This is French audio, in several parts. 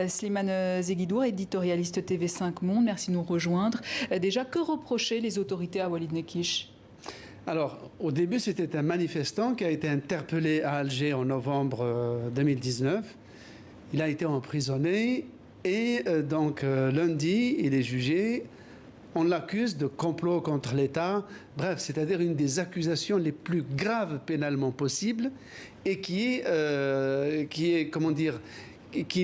Slimane Zeguidour, éditorialiste TV5 Monde, merci de nous rejoindre. Déjà, que reprochaient les autorités à Walid Nekich? Alors, au début, c'était un manifestant qui a été interpellé à Alger en novembre 2019. Il a été emprisonné et lundi, il est jugé. On l'accuse de complot contre l'État, bref, c'est-à-dire une des accusations les plus graves pénalement possibles et qui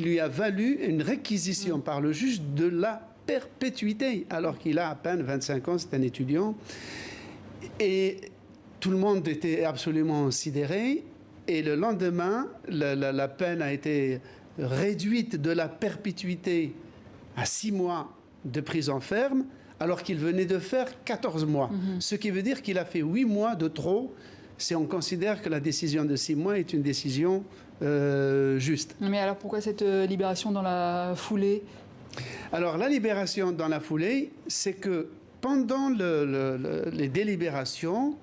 lui a valu une réquisition par le juge de la perpétuité, alors qu'il a à peine 25 ans, c'est un étudiant. Et tout le monde était absolument sidéré. Et le lendemain, la peine a été réduite de la perpétuité à 6 mois de prison ferme, alors qu'il venait de faire 14 mois. Ce qui veut dire qu'il a fait 8 mois de trop, si on considère que la décision de 6 mois est une décision juste. Mais alors pourquoi cette libération dans la foulée? Alors la libération dans la foulée, c'est que pendant les délibérations,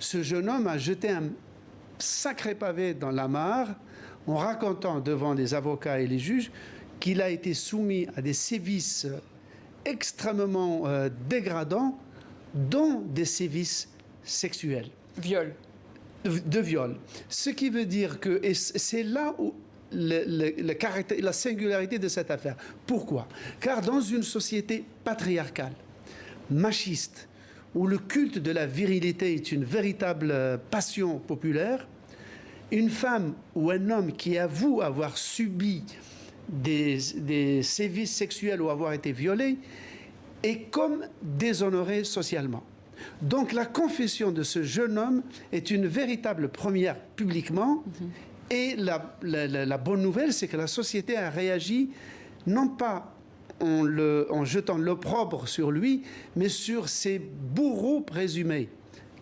ce jeune homme a jeté un sacré pavé dans la mare en racontant devant les avocats et les juges qu'il a été soumis à des sévices extrêmement dégradants, dont des sévices sexuels. Viol. De viol. Ce qui veut dire que, et c'est là où la singularité de cette affaire. Pourquoi? Car dans une société patriarcale, machiste, où le culte de la virilité est une véritable passion populaire, une femme ou un homme qui avoue avoir subi des sévices sexuels ou avoir été violé est comme déshonoré socialement. Donc la confession de ce jeune homme est une véritable première publiquement. Et la bonne nouvelle, c'est que la société a réagi non pas en jetant l'opprobre sur lui, mais sur ses bourreaux présumés.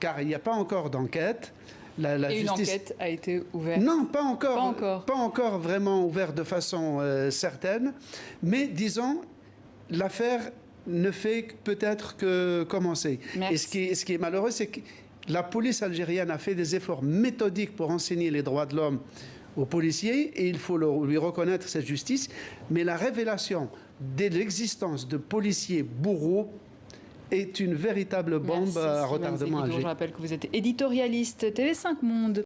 Car il n'y a pas encore d'enquête. Et une enquête a été ouverte? Non, pas encore. Pas encore. Pas encore vraiment ouverte de façon certaine. Mais disons, l'affaire ne fait peut-être que commencer. Merci. Et ce qui est malheureux, c'est que la police algérienne a fait des efforts méthodiques pour enseigner les droits de l'homme aux policiers, et il faut lui reconnaître cette justice. Mais la révélation de l'existence de policiers bourreaux est une véritable bombe à retardement à Alger. Je rappelle que vous êtes éditorialiste TV5 Monde.